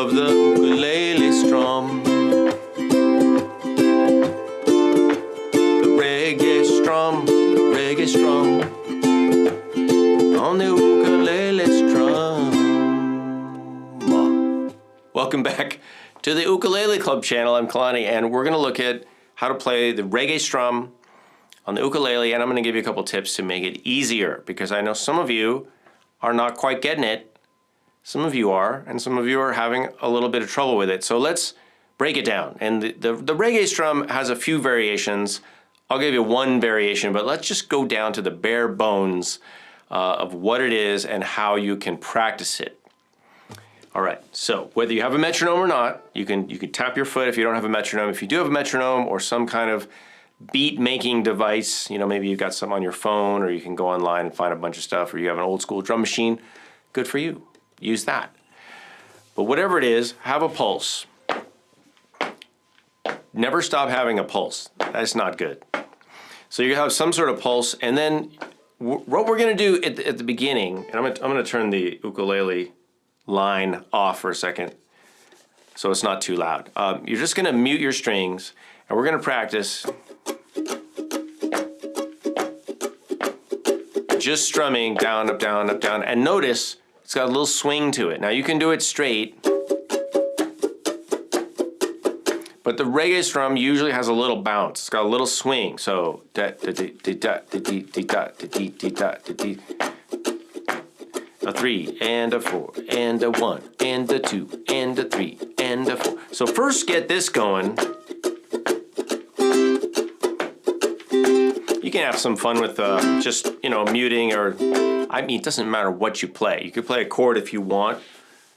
of the ukulele strum. The reggae strum, the reggae strum on the ukulele strum. Welcome back to the Ukulele Club channel. I'm Kalani, and we're going to look at how to play the reggae strum on the ukulele, and I'm going to give you a couple tips to make it easier, because I know some of you are not quite getting it. Some of you are, and some of you are having a little bit of trouble with it. So let's break it down. And the reggae strum has a few variations. I'll give you one variation, but let's just go down to the bare bones of what it is and how you can practice it. All right, so whether you have a metronome or not, you can tap your foot if you don't have a metronome. If you do have a metronome or some kind of beat-making device, you know, maybe you've got some on your phone, or you can go online and find a bunch of stuff, or you have an old-school drum machine, good for you. Use that. But whatever it is, have a pulse. Never stop having a pulse. That's not good. So you have some sort of pulse, and then what we're going to do at the beginning, and I'm going to turn the ukulele line off for a second so it's not too loud. You're just going to mute your strings, and we're going to practice just strumming down, up, down, up, down, and notice it's got a little swing to it. Now you can do it straight, but the reggae strum usually has a little bounce. It's got a little swing. So da da da da da da da da da. A 3 and a 4 and a 1 and a 2 and a 3 and a 4. So first get this going. You can have some fun with just, you know, muting, or I mean, it doesn't matter what you play. You could play a chord if you want,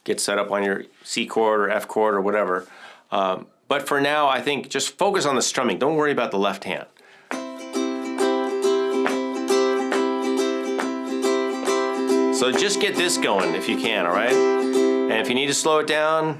get set up on your C chord or F chord or whatever. But for now, I think just focus on the strumming. Don't worry about the left hand. So just get this going if you can, all right? And if you need to slow it down,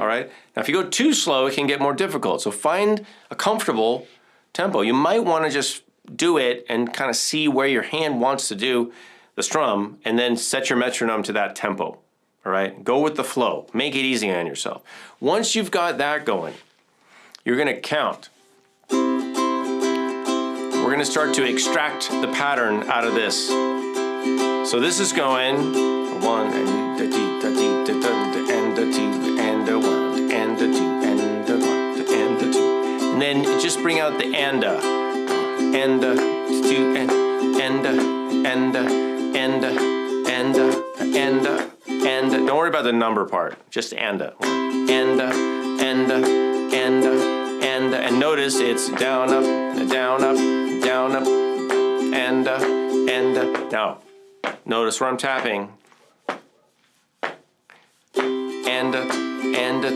all right? Now if you go too slow, it can get more difficult. So find a comfortable tempo. You might want to just do it and kind of see where your hand wants to do the strum, and then set your metronome to that tempo, all right? Go with the flow. Make it easy on yourself. Once you've got that going, you're going to count. We're going to start to extract the pattern out of this. So this is going 1 and a 2 and a 2 and a 1 and a 2 and a 1 and a 2. And then just bring out the and a 2 and don't worry about the number part. Just and notice it's down, up, down, up, down, up, and. Now, notice where I'm tapping. And a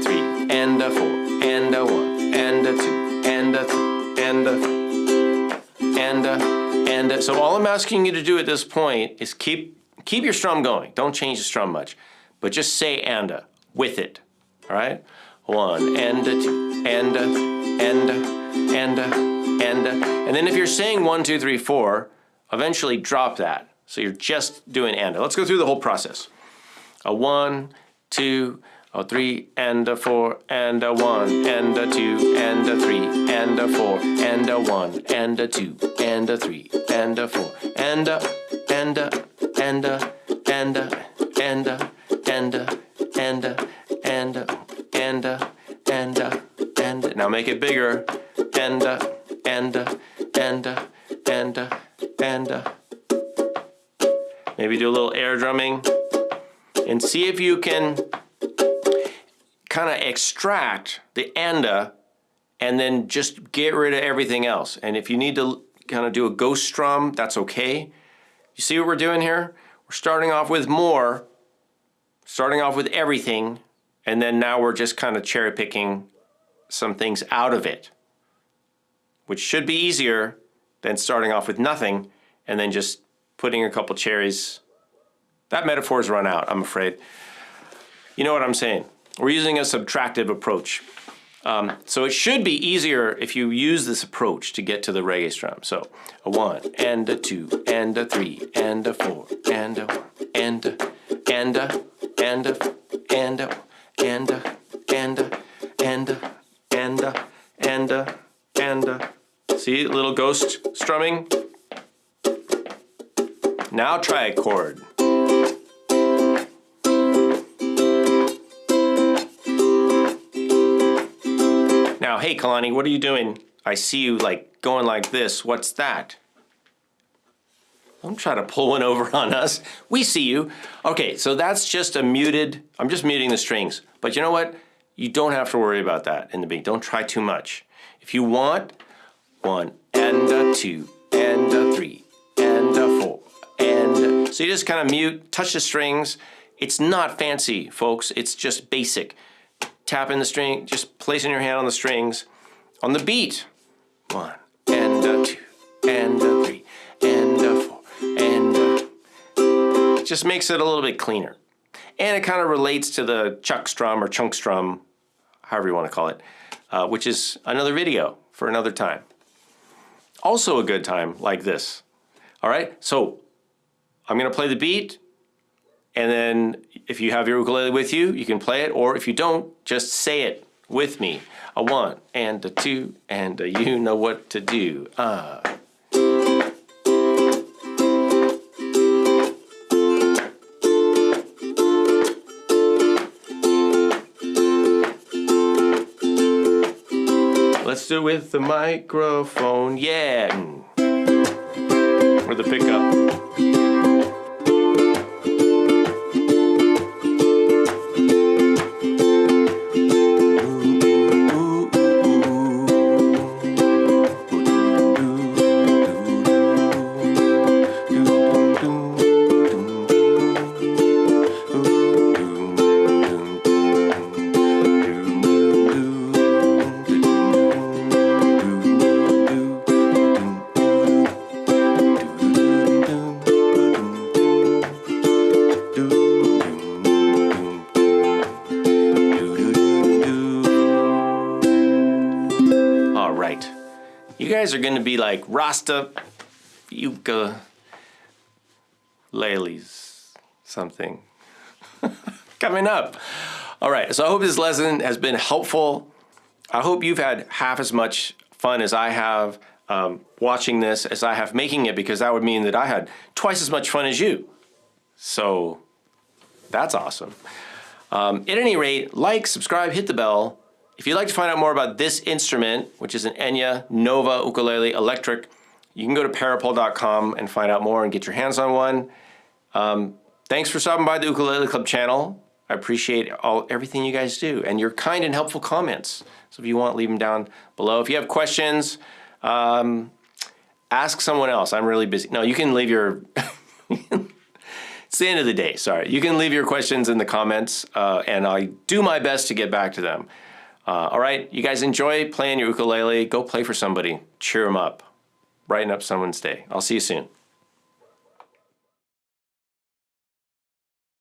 3, and a 4, and a 1, and a 2, and a 3, and a. So all I'm asking you to do at this point is keep your strum going. Don't change the strum much, but just say and a with it. All right? 1 and a 2 and a. And then if you're saying 1, 2, 3, 4, eventually drop that. So you're just doing and. Let's go through the whole process. A 1, 2, a 3 and a 4 and a 1 and a 2 and a 3 and a 4 and a 1 and a 2 and a 3 and a 4 and a. Now make it bigger. Maybe do a little air drumming, and see if you can kind of extract the and then just get rid of everything else. And if you need to kind of do a ghost strum, that's okay. You see what we're doing here? We're starting off with more, starting off with everything, and then now we're just kind of cherry picking some things out of it, which should be easier than starting off with nothing and then just putting a couple cherries. That metaphor's run out, I'm afraid. You know what I'm saying? We're using a subtractive approach. So it should be easier if you use this approach to get to the reggae strum. So a 1 and a 2 and a 3 and a 4 and a 1 and a and a and a and a and a and a and a and a and a and a. See, little ghost strumming. Now try a chord. Now, hey, Kalani, what are you doing? I see you like going like this. What's that? Don't try to pull one over on us. We see you. Okay, so that's just a muted, I'm just muting the strings. But you know what? You don't have to worry about that in the beat. Don't try too much. If you want, 1 and a 2 and a 3 and a 4 and a, so you just kind of mute, touch the strings. It's not fancy, folks. It's just basic. Tapping the string, just placing your hand on the strings on the beat. 1 and a 2 and a 3 and a 4 and a. It just makes it a little bit cleaner. And it kind of relates to the chuck strum or chunk strum, however you want to call it, which is another video for another time. Also a good time like this. All right, so I'm gonna play the beat, and then if you have your ukulele with you, you can play it, or if you don't, just say it with me. A 1 and a 2 and a you know what to do. Let's do it with the microphone, yeah. Or the pickup. You guys are going to be like Rasta ukuleles something coming up. All right, so I hope this lesson has been helpful. I hope you've had half as much fun as I have watching this as I have making it, because that would mean that I had twice as much fun as you. So that's awesome. At any rate, like, subscribe, hit the bell. If you'd like to find out more about this instrument, which is an Enya Nova ukulele electric, you can go to parapol.com and find out more and get your hands on one. Thanks for stopping by the Ukulele Club channel. I appreciate everything you guys do and your kind and helpful comments. So if you want, leave them down below. If you have questions, ask someone else. I'm really busy. No, you can leave your... It's the end of the day, sorry. You can leave your questions in the comments, and I do my best to get back to them. All right, you guys enjoy playing your ukulele. Go play for somebody. Cheer them up. Brighten up someone's day. I'll see you soon.